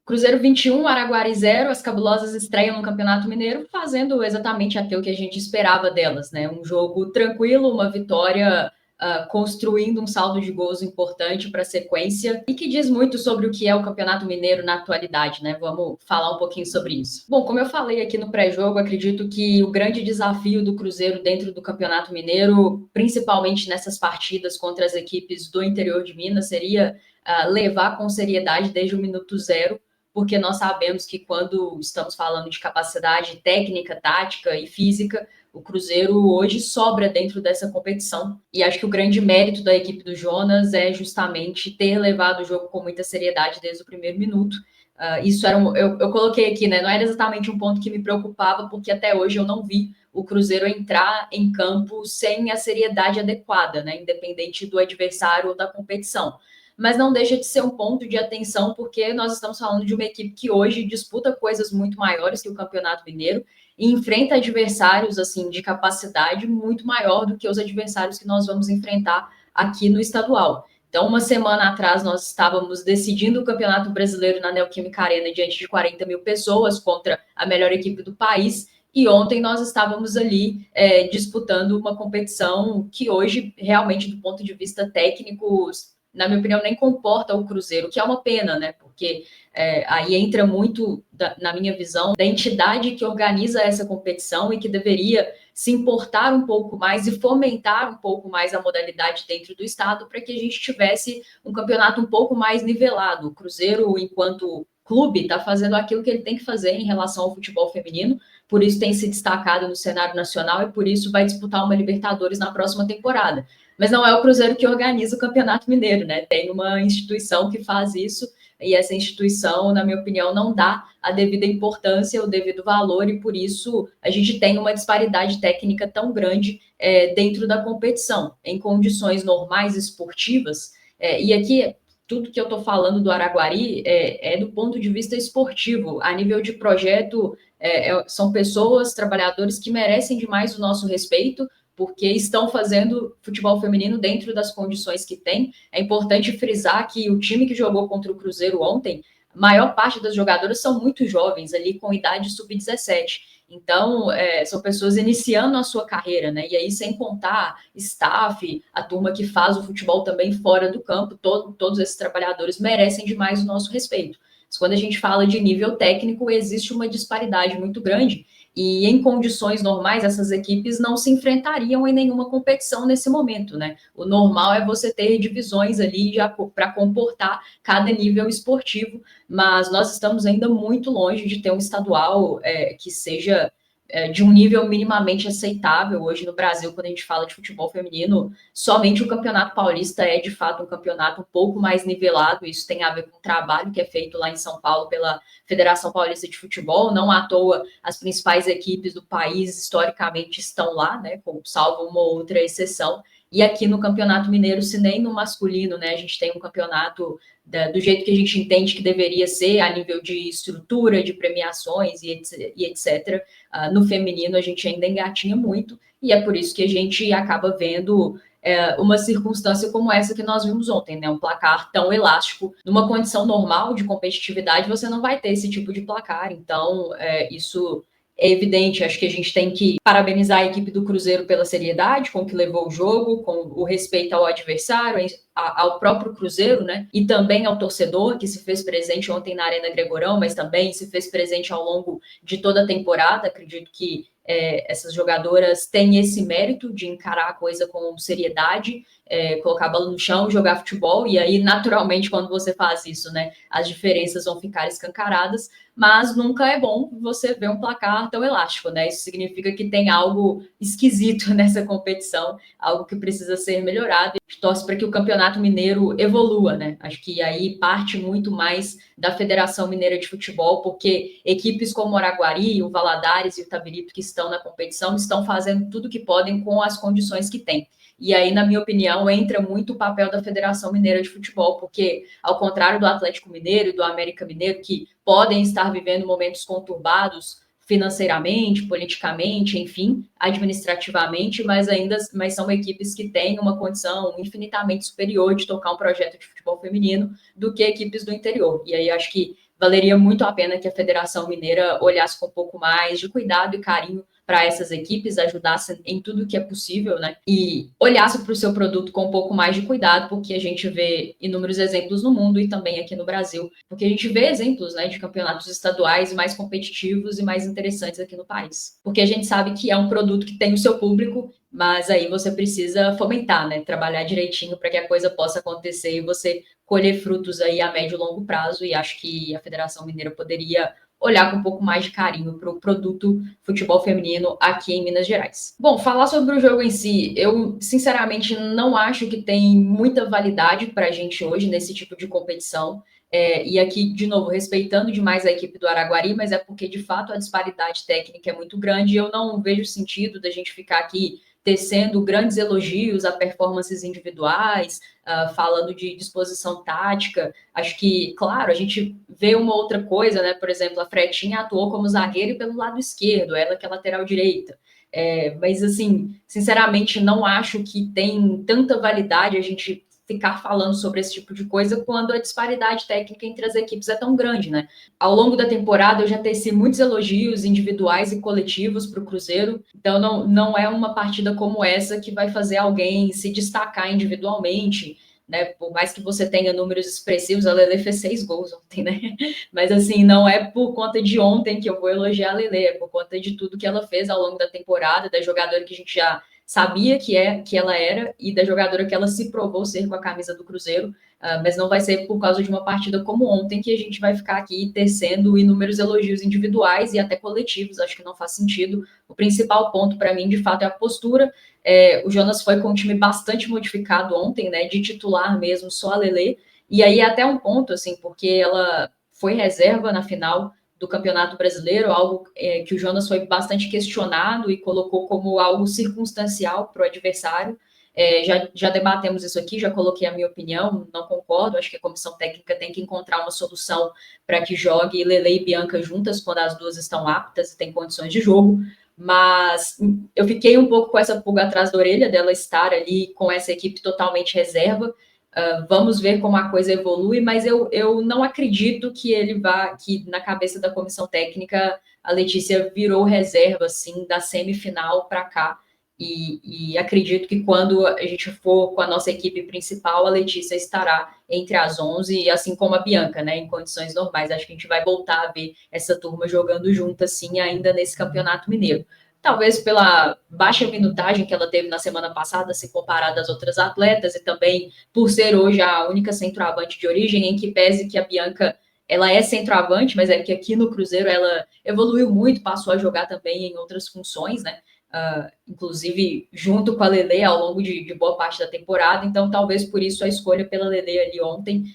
Cruzeiro 21, Araguari 0, as cabulosas estreiam no Campeonato Mineiro, fazendo exatamente aquilo que a gente esperava delas, né? Um jogo tranquilo, uma vitória construindo um saldo de gols importante para a sequência e que diz muito sobre o que é o Campeonato Mineiro na atualidade, né? Vamos falar um pouquinho sobre isso. Bom, como eu falei aqui no pré-jogo, acredito que o grande desafio do Cruzeiro dentro do Campeonato Mineiro, principalmente nessas partidas contra as equipes do interior de Minas, seria levar com seriedade desde o minuto zero, porque nós sabemos que quando estamos falando de capacidade técnica, tática e física, o Cruzeiro hoje sobra dentro dessa competição. E acho que o grande mérito da equipe do Jonas é justamente ter levado o jogo com muita seriedade desde o primeiro minuto. Isso era eu coloquei aqui, né? Não era exatamente um ponto que me preocupava, porque até hoje eu não vi o Cruzeiro entrar em campo sem a seriedade adequada, né? Independente do adversário ou da competição. Mas não deixa de ser um ponto de atenção, porque nós estamos falando de uma equipe que hoje disputa coisas muito maiores que o Campeonato Mineiro e enfrenta adversários assim de capacidade muito maior do que os adversários que nós vamos enfrentar aqui no estadual. Então, uma semana atrás, nós estávamos decidindo o Campeonato Brasileiro na Neoquímica Arena diante de 40 mil pessoas contra a melhor equipe do país. E ontem nós estávamos ali disputando uma competição que hoje, realmente, do ponto de vista técnico, na minha opinião, nem comporta o Cruzeiro, que é uma pena, né? Porque aí entra muito, na minha visão, da entidade que organiza essa competição e que deveria se importar um pouco mais e fomentar um pouco mais a modalidade dentro do estado para que a gente tivesse um campeonato um pouco mais nivelado. O Cruzeiro, enquanto clube, está fazendo aquilo que ele tem que fazer em relação ao futebol feminino, por isso tem se destacado no cenário nacional e por isso vai disputar uma Libertadores na próxima temporada. Mas não é o Cruzeiro que organiza o Campeonato Mineiro, né? Tem uma instituição que faz isso e essa instituição, na minha opinião, não dá a devida importância, o devido valor, e por isso a gente tem uma disparidade técnica tão grande dentro da competição. Em condições normais esportivas, e aqui tudo que eu estou falando do Araguari é do ponto de vista esportivo, a nível de projeto, são pessoas, trabalhadores que merecem demais o nosso respeito, porque estão fazendo futebol feminino dentro das condições que tem. É importante frisar que o time que jogou contra o Cruzeiro ontem, a maior parte das jogadoras são muito jovens, ali com idade sub-17. Então, são pessoas iniciando a sua carreira, né? E aí, sem contar staff, a turma que faz o futebol também fora do campo, todos esses trabalhadores merecem demais o nosso respeito. Mas quando a gente fala de nível técnico, existe uma disparidade muito grande e em condições normais, essas equipes não se enfrentariam em nenhuma competição nesse momento, né? O normal é você ter divisões ali para comportar cada nível esportivo, mas nós estamos ainda muito longe de ter um estadual que seja de um nível minimamente aceitável. Hoje no Brasil, quando a gente fala de futebol feminino, somente o Campeonato Paulista é de fato um campeonato um pouco mais nivelado. Isso tem a ver com o trabalho que é feito lá em São Paulo pela Federação Paulista de Futebol. Não à toa as principais equipes do país historicamente estão lá, né, salvo uma ou outra exceção. E aqui no Campeonato Mineiro, se nem no masculino, né, a gente tem um campeonato do jeito que a gente entende que deveria ser, a nível de estrutura, de premiações e etc. No feminino, a gente ainda engatinha muito, e é por isso que a gente acaba vendo uma circunstância como essa que nós vimos ontem, né? Um placar tão elástico. Numa condição normal de competitividade, você não vai ter esse tipo de placar. Então, isso é evidente. Acho que a gente tem que parabenizar a equipe do Cruzeiro pela seriedade com que levou o jogo, com o respeito ao adversário, ao próprio Cruzeiro, né? E também ao torcedor que se fez presente ontem na Arena Gregorão, mas também se fez presente ao longo de toda a temporada. Acredito que essas jogadoras têm esse mérito de encarar a coisa com seriedade, colocar a bola no chão, jogar futebol, e aí, naturalmente, quando você faz isso, né, as diferenças vão ficar escancaradas, mas nunca é bom você ver um placar tão elástico, né? Isso significa que tem algo esquisito nessa competição, algo que precisa ser melhorado. A gente torce para que o Campeonato Mineiro evolua, né? Acho que aí parte muito mais da Federação Mineira de Futebol, porque equipes como o Araguari, o Valadares e o Itabirito, que estão na competição, estão fazendo tudo que podem com as condições que têm. E aí, na minha opinião, entra muito o papel da Federação Mineira de Futebol, porque, ao contrário do Atlético Mineiro e do América Mineiro, que podem estar vivendo momentos conturbados financeiramente, politicamente, enfim, administrativamente, mas são equipes que têm uma condição infinitamente superior de tocar um projeto de futebol feminino do que equipes do interior. E aí acho que valeria muito a pena que a Federação Mineira olhasse com um pouco mais de cuidado e carinho para essas equipes, ajudasse em tudo que é possível, né? E olhasse para o seu produto com um pouco mais de cuidado, porque a gente vê inúmeros exemplos no mundo e também aqui no Brasil, porque a gente vê exemplos, né, de campeonatos estaduais mais competitivos e mais interessantes aqui no país. Porque a gente sabe que é um produto que tem o seu público, mas aí você precisa fomentar, né? Trabalhar direitinho para que a coisa possa acontecer e você colher frutos aí a médio e longo prazo, e acho que a Federação Mineira poderia olhar com um pouco mais de carinho para o produto futebol feminino aqui em Minas Gerais. Bom, falar sobre o jogo em si, eu sinceramente não acho que tem muita validade para a gente hoje nesse tipo de competição. E aqui, de novo, respeitando demais a equipe do Araguari, mas é porque, de fato, a disparidade técnica é muito grande e eu não vejo sentido da gente ficar aqui tecendo grandes elogios a performances individuais, falando de disposição tática. Acho que, claro, a gente vê uma outra coisa, né? Por exemplo, a Fretinha atuou como zagueira e pelo lado esquerdo, ela que é lateral direita. Mas, assim, sinceramente, não acho que tem tanta validade a gente ficar falando sobre esse tipo de coisa quando a disparidade técnica entre as equipes é tão grande, né? Ao longo da temporada eu já teci muitos elogios individuais e coletivos para o Cruzeiro, então não é uma partida como essa que vai fazer alguém se destacar individualmente, né? Por mais que você tenha números expressivos, a Lele fez 6 gols ontem, né? Mas assim, não é por conta de ontem que eu vou elogiar a Lele, é por conta de tudo que ela fez ao longo da temporada, da jogadora que a gente já sabia que ela era e da jogadora que ela se provou ser com a camisa do Cruzeiro, mas não vai ser por causa de uma partida como ontem que a gente vai ficar aqui tecendo inúmeros elogios individuais e até coletivos, acho que não faz sentido. O principal ponto para mim, de fato, é a postura. O Jonas foi com um time bastante modificado ontem, né, de titular mesmo, só a Lele, e aí até um ponto, assim, porque ela foi reserva na final do Campeonato Brasileiro, algo que o Jonas foi bastante questionado e colocou como algo circunstancial para o adversário. Já debatemos isso aqui, já coloquei a minha opinião, não concordo, acho que a comissão técnica tem que encontrar uma solução para que jogue Lele e Bianca juntas quando as duas estão aptas e têm condições de jogo, mas eu fiquei um pouco com essa pulga atrás da orelha dela estar ali com essa equipe totalmente reserva. Vamos ver como a coisa evolui, mas eu não acredito que que na cabeça da comissão técnica a Letícia virou reserva assim da semifinal para cá. E acredito que quando a gente for com a nossa equipe principal, a Letícia estará entre as 11, assim como a Bianca, né, em condições normais. Acho que a gente vai voltar a ver essa turma jogando junto assim ainda nesse Campeonato Mineiro. Talvez pela baixa minutagem que ela teve na semana passada, se comparada às outras atletas, e também por ser hoje a única centroavante de origem, em que pese que a Bianca ela é centroavante, mas é que aqui no Cruzeiro ela evoluiu muito, passou a jogar também em outras funções, né? Inclusive junto com a Lele ao longo de boa parte da temporada, então talvez por isso a escolha pela Lele ali ontem,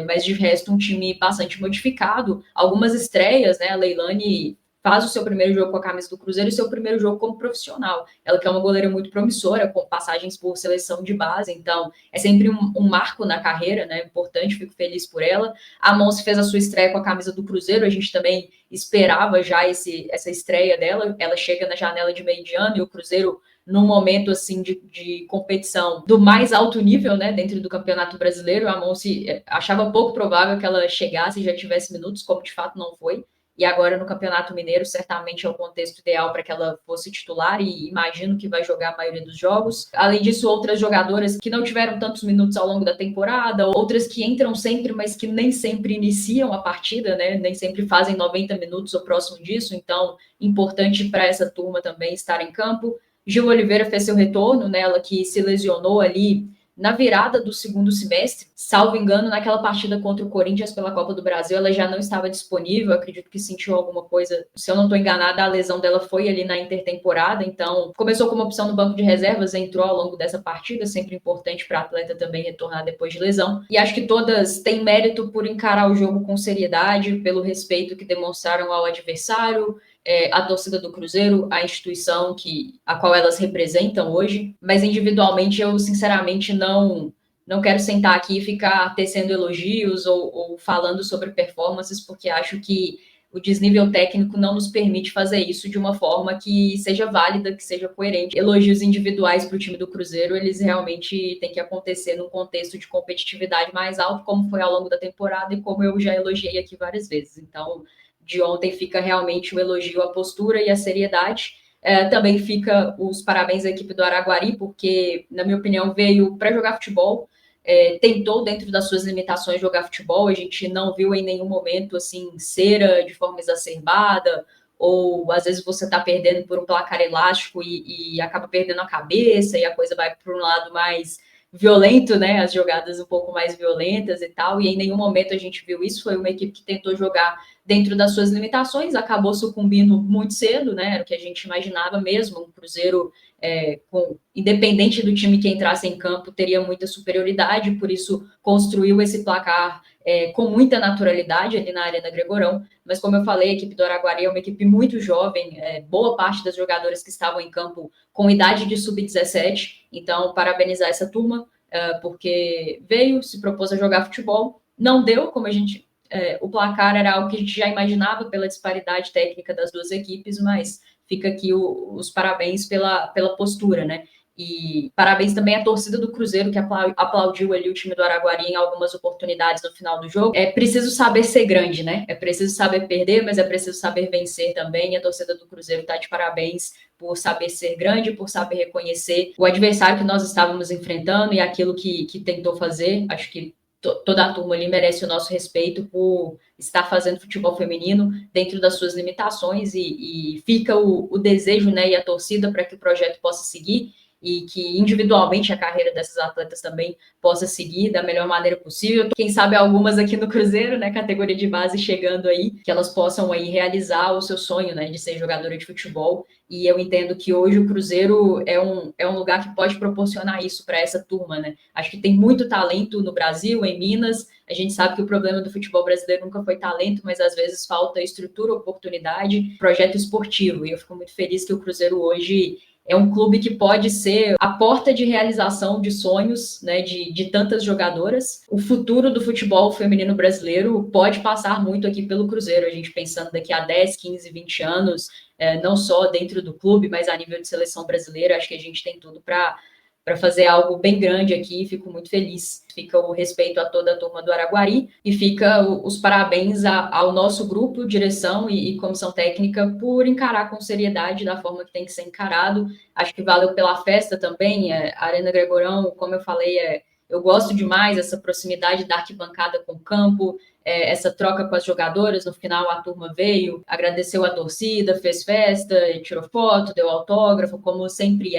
mas de resto um time bastante modificado, algumas estreias, né? A Leilane faz o seu primeiro jogo com a camisa do Cruzeiro e seu primeiro jogo como profissional. Ela que é uma goleira muito promissora, com passagens por seleção de base, então é sempre um marco na carreira, né? Importante, fico feliz por ela. A Monse fez a sua estreia com a camisa do Cruzeiro, a gente também esperava já essa estreia dela. Ela chega na janela de meio de ano e o Cruzeiro num momento assim de competição do mais alto nível, né, dentro do Campeonato Brasileiro. A Monse achava pouco provável que ela chegasse e já tivesse minutos, como de fato não foi. E agora no Campeonato Mineiro, certamente é o contexto ideal para que ela fosse titular e imagino que vai jogar a maioria dos jogos. Além disso, outras jogadoras que não tiveram tantos minutos ao longo da temporada, outras que entram sempre, mas que nem sempre iniciam a partida, né? Nem sempre fazem 90 minutos ou próximo disso. Então, importante para essa turma também estar em campo. Gil Oliveira fez seu retorno, né? Ela que se lesionou ali na virada do segundo semestre, salvo engano, naquela partida contra o Corinthians pela Copa do Brasil, ela já não estava disponível, acredito que sentiu alguma coisa, se eu não estou enganada, a lesão dela foi ali na intertemporada, então começou como opção no banco de reservas, entrou ao longo dessa partida, sempre importante para a atleta também retornar depois de lesão, e acho que todas têm mérito por encarar o jogo com seriedade, pelo respeito que demonstraram ao adversário, a torcida do Cruzeiro, a instituição a qual elas representam hoje, mas individualmente eu sinceramente não quero sentar aqui e ficar tecendo elogios ou falando sobre performances, porque acho que o desnível técnico não nos permite fazer isso de uma forma que seja válida, que seja coerente. Elogios individuais para o time do Cruzeiro, eles realmente têm que acontecer num contexto de competitividade mais alto, como foi ao longo da temporada e como eu já elogiei aqui várias vezes. Então, de ontem fica realmente o elogio à postura e à seriedade. Também fica os parabéns à equipe do Araguari, porque, na minha opinião, veio para jogar futebol, tentou, dentro das suas limitações, jogar futebol. A gente não viu em nenhum momento assim cera de forma exacerbada, ou às vezes você está perdendo por um placar elástico e acaba perdendo a cabeça e a coisa vai para um lado mais violento, né? As jogadas um pouco mais violentas e tal, e em nenhum momento a gente viu isso. Foi uma equipe que tentou jogar dentro das suas limitações, acabou sucumbindo muito cedo, né? Era o que a gente imaginava mesmo. Um Cruzeiro, independente do time que entrasse em campo, teria muita superioridade, por isso construiu esse placar com muita naturalidade ali na Arena Gregorão. Mas, como eu falei, a equipe do Araguari é uma equipe muito jovem, boa parte das jogadoras que estavam em campo com idade de sub-17, então parabenizar essa turma, porque veio, se propôs a jogar futebol, não deu, como a gente... o placar era algo que a gente já imaginava pela disparidade técnica das duas equipes, mas fica aqui os parabéns pela postura, né? E parabéns também à torcida do Cruzeiro, que aplaudiu ali o time do Araguari em algumas oportunidades no final do jogo. É preciso saber ser grande, né? É preciso saber perder, mas é preciso saber vencer também. E a torcida do Cruzeiro está de parabéns por saber ser grande, por saber reconhecer o adversário que nós estávamos enfrentando e aquilo que tentou fazer. Acho que toda a turma ali merece o nosso respeito por estar fazendo futebol feminino dentro das suas limitações, e fica o desejo, né, e a torcida para que o projeto possa seguir e que individualmente a carreira dessas atletas também possa seguir da melhor maneira possível. Quem sabe algumas aqui no Cruzeiro, né, categoria de base chegando aí, que elas possam aí realizar o seu sonho, né, de ser jogadora de futebol. E eu entendo que hoje o Cruzeiro é um lugar que pode proporcionar isso para essa turma, né? Acho que tem muito talento no Brasil, em Minas. A gente sabe que o problema do futebol brasileiro nunca foi talento, mas às vezes falta estrutura, oportunidade, projeto esportivo. E eu fico muito feliz que o Cruzeiro hoje é um clube que pode ser a porta de realização de sonhos, né, de tantas jogadoras. O futuro do futebol feminino brasileiro pode passar muito aqui pelo Cruzeiro. A gente pensando daqui a 10, 15, 20 anos, não só dentro do clube, mas a nível de seleção brasileira, acho que a gente tem tudo para fazer algo bem grande aqui. Fico muito feliz. Fica o respeito a toda a turma do Araguari e fica os parabéns ao nosso grupo, direção e comissão técnica, por encarar com seriedade da forma que tem que ser encarado. Acho que valeu pela festa também. A Arena Gregorão, como eu falei, eu gosto demais essa proximidade da arquibancada com o campo, essa troca com as jogadoras. No final a turma veio, agradeceu a torcida, fez festa, tirou foto, deu autógrafo, como sempre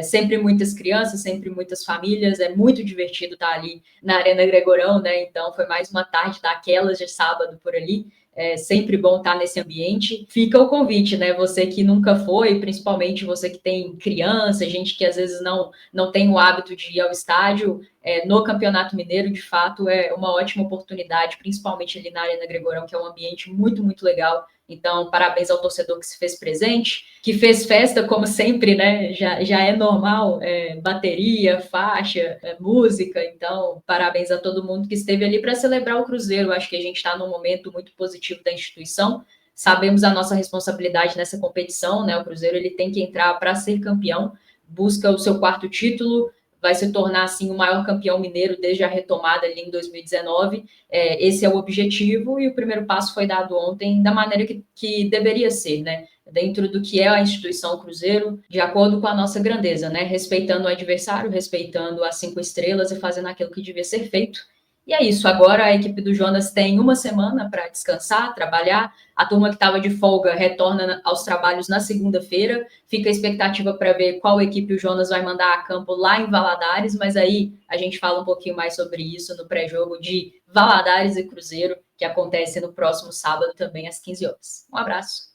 sempre muitas crianças, sempre muitas famílias. É muito divertido estar ali na Arena Gregorão, né? Então foi mais uma tarde daquelas de sábado por ali. É sempre bom estar nesse ambiente. Fica o convite, né? Você que nunca foi, principalmente você que tem criança, gente que às vezes não tem o hábito de ir ao estádio, no Campeonato Mineiro, de fato, é uma ótima oportunidade, principalmente ali na Arena Gregorão, que é um ambiente muito, muito legal. Então, parabéns ao torcedor que se fez presente, que fez festa, como sempre, né? Já é normal, bateria, faixa, música. Então, parabéns a todo mundo que esteve ali para celebrar o Cruzeiro. Acho que a gente está num momento muito positivo da instituição. Sabemos a nossa responsabilidade nessa competição, né? O Cruzeiro ele tem que entrar para ser campeão, busca o seu 4º título, vai se tornar, assim, o maior campeão mineiro desde a retomada ali em 2019. Esse é o objetivo, e o primeiro passo foi dado ontem da maneira que deveria ser, né? Dentro do que é a instituição Cruzeiro, de acordo com a nossa grandeza, né? Respeitando o adversário, respeitando as 5 estrelas e fazendo aquilo que devia ser feito. E é isso. Agora a equipe do Jonas tem uma semana para descansar, trabalhar. A turma que estava de folga retorna aos trabalhos na segunda-feira. Fica a expectativa para ver qual equipe o Jonas vai mandar a campo lá em Valadares, mas aí a gente fala um pouquinho mais sobre isso no pré-jogo de Valadares e Cruzeiro, que acontece no próximo sábado também às 15 horas. Um abraço.